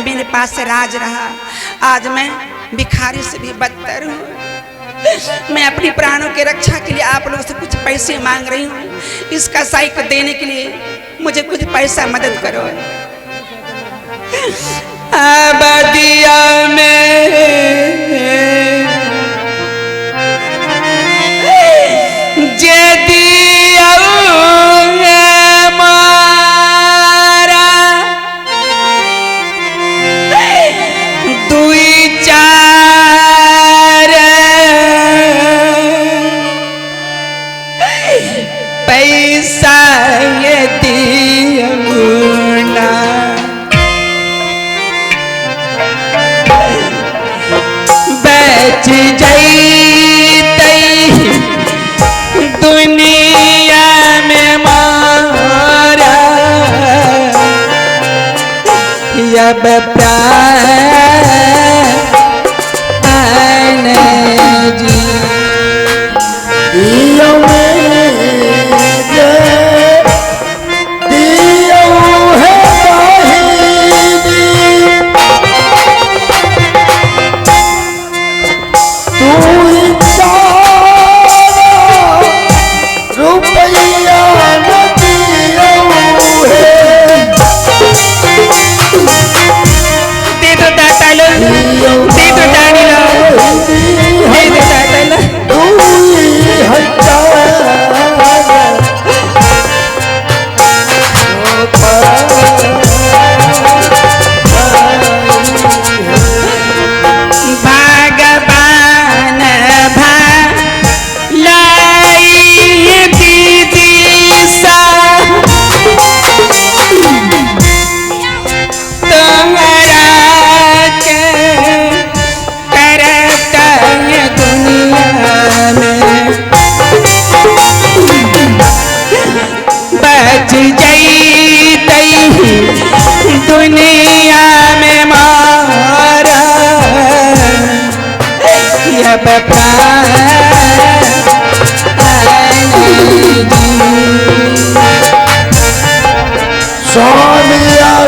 मेरे पास से राज रहा, आज मैं भिखारी से भी बदतर हूँ। मैं अपनी प्राणों की रक्षा के लिए आप लोगों से कुछ पैसे मांग रही हूँ। इस कसाई को देने के लिए मुझे कुछ पैसा मदद करो। आबादिया में जे दिया मारा दुई चार पैसा ये दिया बच जाते दुनिया में मारा अब प्राण जी दुनिया में मारा अब स्वामी आ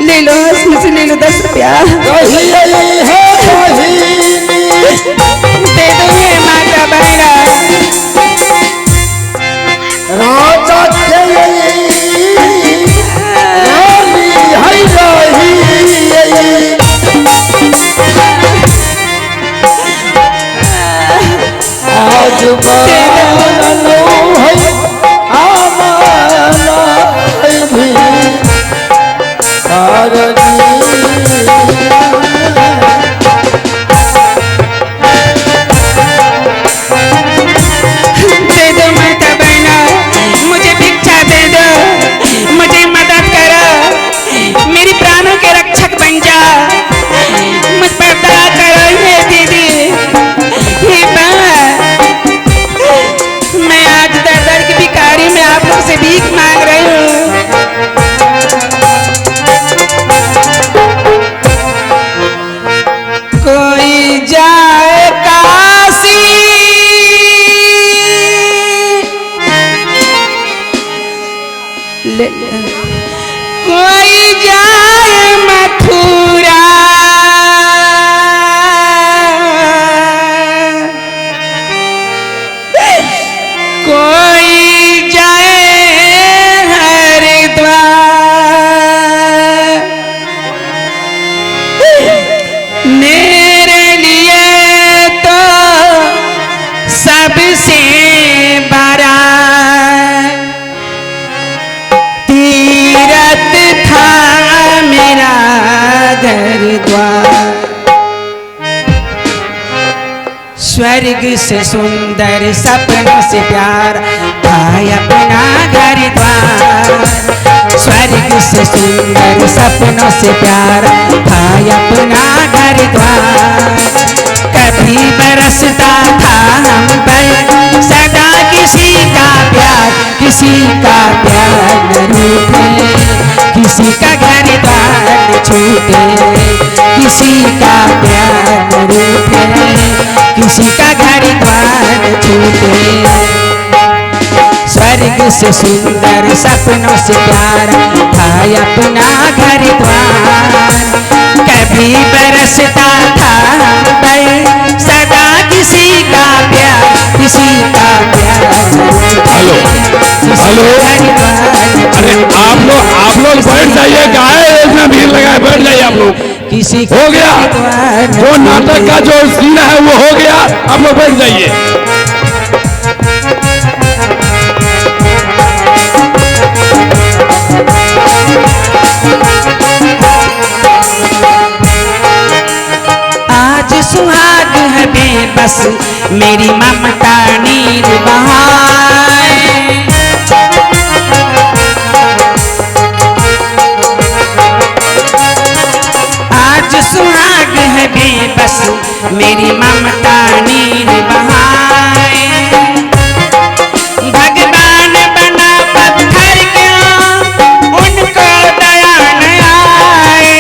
ले लो 10 रुपया दे दो ये माता बहना राजा आज भीख मांग रही हूँ। से सुंदर सपनों से प्यार भाई अपना घर द्वार। स्वर्ग से सुंदर सपनों से प्यार भाई अपना घर द्वार। कभी बरसता था हम पर सदा किसी का प्यार, किसी का प्यार न रूठे, किसी का घर द्वार न छूटे, किसी का प्यार न रूठे, किसी का घर द्वार न छूटे। स्वर्ग से सुंदर सपनों से प्यार भाई अपना घर द्वार। कभी बरसता था हम पर सदा किसी का प्यार, किसी का प्यार। हेलो हेलो, अरे आप लोग बैठ जाइए, गाय इसमें भीड़ लगाए, बैठ जाइए आप लोग। किसी हो गया जो नाटक का जो सीन है वो हो गया, आप लोग बैठ जाइए। आज सुहाग है बेबस मेरी ममता नीर बहाए। आज सुहाग है बेबस मेरी ममता नीर बहाए। भगवान बना पत्थर क्यों उनको दया न आए।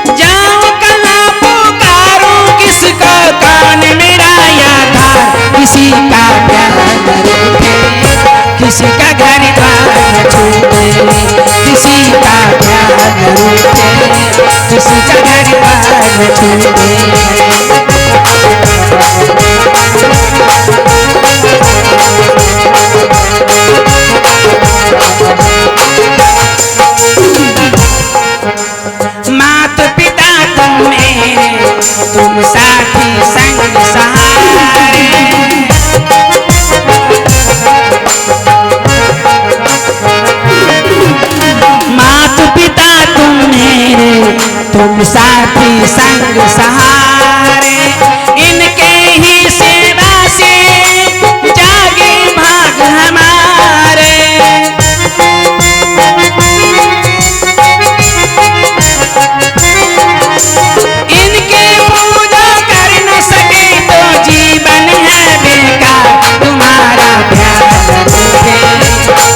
जाऊं कहाँ पुकारूं किसको, कौन मेरा यादार। किसी का प्यार न रूठे, किसी का घर द्वार न छूटे, किसी का प्यार न रूठे, किसी का घर द्वार न छूटे। मात पिता तुम मेरे, तुम साथी संग सहारे। मात पिता तुम मेरे, तुम साथी संग सहारे। इनके ही सेवा से जागे भाग हमारे। इनके पूजा कर न सके तो जीवन है बेकार। तुम्हारा प्यार न रूठे,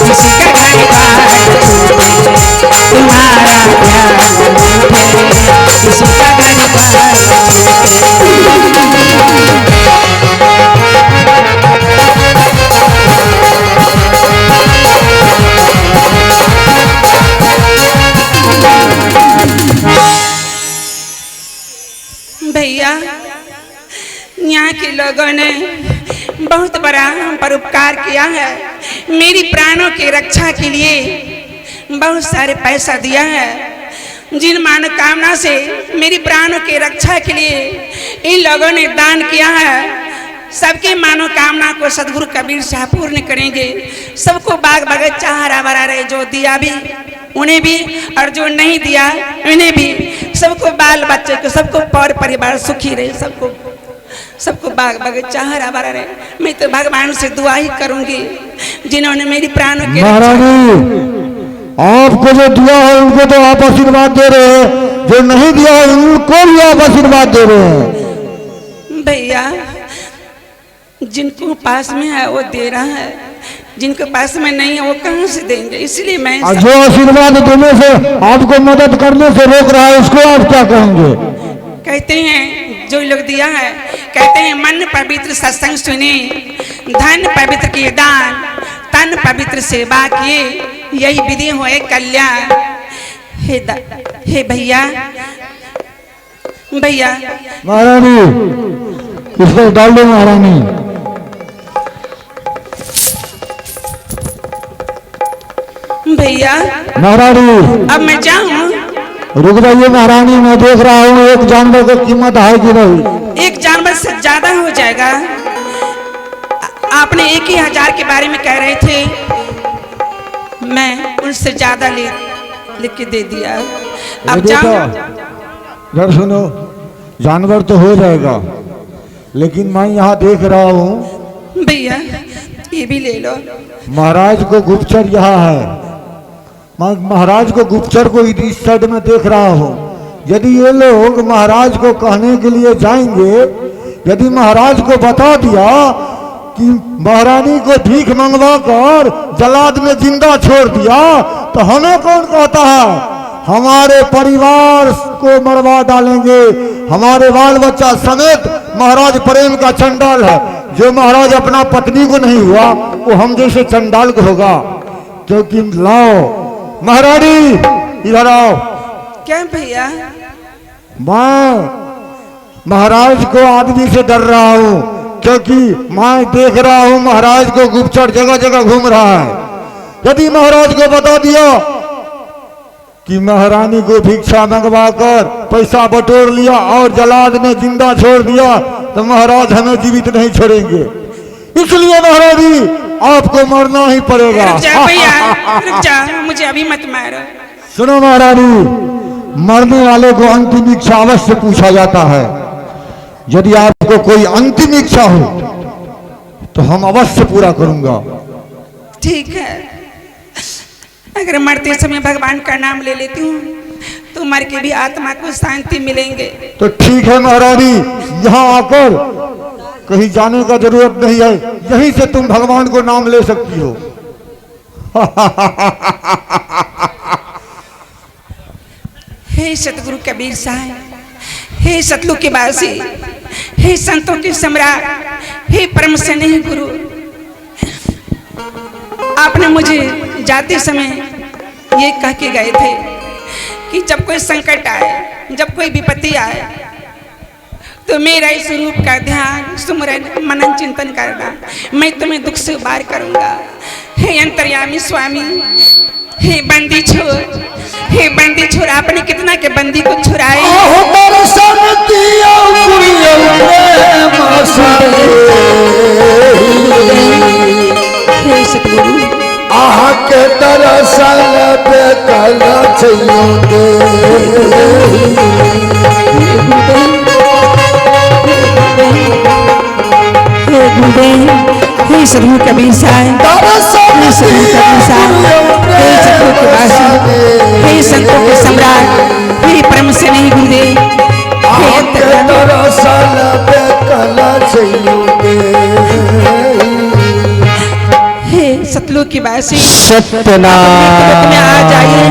किसी का घर द्वार न छूटे, तुम्हारा प्यार न रूठे, किसी का घर द्वार न छूटे। भैया, यहाँ के लोगों ने बहुत बड़ा हम पर उपकार किया है। मेरी प्राणों की रक्षा के लिए बहुत सारे पैसा दिया है। जिन मनोकामना से मेरी प्राणों की रक्षा के लिए इन लोगों ने दान किया है, सबकी मनोकामना को सदगुरु कबीर साहब पूर्ण करेंगे। सबको बाग बगीचा हरा भरा रहे, जो दिया भी उन्हें भी और जो नहीं दिया उन्हें भी। सबको बाल बच्चे को, सबको पर परिवार सुखी रहे, सबको बाग बगीचा हरा भरा रहे। मैं तो भगवान से दुआ ही करूंगी जिन्होंने मेरी प्राणों के महारानी, आपको जो दिया है उनको तो आप आशीर्वाद दे रहे हैं, जो नहीं दिया है उनको भी आप आशीर्वाद दे रहे हैं। भैया, जिनको पास में है वो दे रहा है, जिनको पास में नहीं है वो कहाँ से देंगे। इसलिए मैं जो आशीर्वाद देने से आपको मदद करने से रोक रहा है उसको आप क्या कहेंगे? कहते हैं जो लोग दिया है, कहते हैं मन पवित्र सत्संग सुने, धन पवित्र किए दान, तन पवित्र सेवा किए, यही विधि होए कल्याण। हे भैया, भैया महारानी इसको डाल दो। महारानी भैया, महारानी अब मैं जाऊं? रुक जाइए महारानी, मैं देख रहा हूँ एक जानवर की कीमत है कि नहीं। एक जानवर से ज्यादा हो जाएगा। आपने 1,000 के बारे में कह रहे थे, मैं उनसे ज्यादा लिख के दे दिया। अब जाओ। जरा सुनो, जानवर तो हो जाएगा, लेकिन मैं यहाँ देख रहा हूँ भैया ये भी ले लो। महाराज को गुप्तचर यहाँ है। मैं महाराज को गुप्तचर को इस साइड में देख रहा हूँ। यदि ये लोग महाराज को कहने के लिए जाएंगे, यदि महाराज को बता दिया कि महारानी को भीख मंगवा कर जलाद में जिंदा छोड़ दिया, तो हमें कौन कहता है? हमारे परिवार को मरवा डालेंगे, हमारे बाल बच्चा समेत। महाराज प्रेम का चंडाल है। जो महाराज अपना पत्नी को नहीं हुआ, वो हम जैसे चंडाल को होगा। क्योंकि लाओ महारानी, इधर आओ। क्या भैया? मैं महाराज को आदमी से डर रहा हूँ, क्योंकि मैं देख रहा हूँ महाराज को गुप्तचर जगह जगह घूम रहा है। यदि महाराज को बता दिया कि महारानी को भिक्षा मंगवा कर पैसा बटोर लिया और जलाद में जिंदा छोड़ दिया, तो महाराज हमें जीवित नहीं छोड़ेंगे। इसलिए महारानी आपको मरना ही पड़ेगा। रुक जा भैया, रुक जा, मुझे अभी मत मारो। सुनो महारानी, मरने वाले को अंतिम इच्छा अवश्य पूछा जाता है। यदि आपको कोई अंतिम इच्छा हो तो हम अवश्य पूरा करूंगा। ठीक है, अगर मरते समय भगवान का नाम ले लेती हूँ तो मर के भी आत्मा को शांति मिलेंगे। तो ठीक है महारानी, यहाँ आकर कहीं जाने का जरूरत नहीं है, यहीं से तुम भगवान को नाम ले सकती हो। हे सतगुरु कबीर साहब, हे सतलु के वासी, हे संतों के सम्राट, हे परम स्नेही गुरु, आपने मुझे जाते समय ये कह के गए थे कि जब कोई संकट आए, जब कोई विपत्ति आए, तो मेरा इस रूप का ध्यान सुमरन मनन चिंतन करना, मैं तुम्हें दुख से उबार करूंगा। हे अंतर्यामी स्वामी, हे बंदी छोर, हे बंदी छोर, आपने कितना के बंदी को छुड़ाए। हे सतगुरु, आह के दरअसल पे कल चाहिए। हे गुरुदेव, हे सतगुरु कबीर साहब, हे सतगुरु कबीर साहब, हे सतगुरु के वासी, हे संतों के सम्राट, हे परम स्नेही गुरुदेव, हे हे सतलोक की वासी, सत्यनारायण में आ जाइए,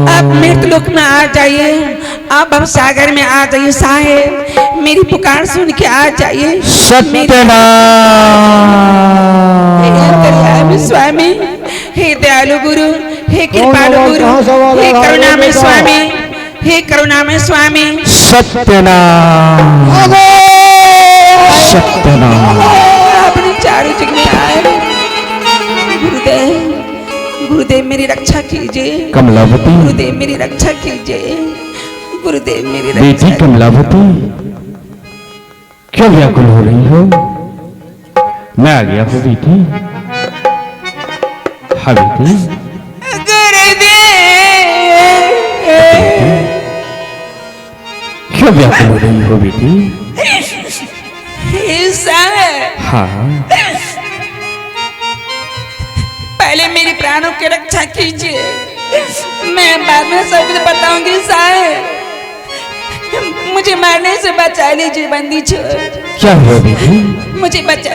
आप मृतलोक में आ जाइए, आप अब सागर में आ जाइए साहेब, मेरी पुकार सुन के आ जाइए। सत्यनारायण स्वामी, हे दयालु गुरु, हे कृपालु गुरु, हे करुणामय स्वामी, हे करुणामय स्वामी। सत्यनारायण, आपने चारों जग में आए। गुरुदेव, गुरुदेव मेरी रक्षा कीजिए। कमलावती, गुरुदेव मेरी रक्षा कीजिए। गुरुदेव मेरी बेटी कमलावती, क्यों व्याकुल हो रही हो? मैं आ गया हूँ बेटी। हाँ बेटी। क्यों व्याकुल हो रही हो बेटी? हाँ, पहले मेरे प्राणों की रक्षा कीजिए, मैं बाद में सब कुछ बताऊंगी साहब। मुझे मारने से बचा लीजिए बंदी छोर। क्या हुआ बेटी? मुझे बचा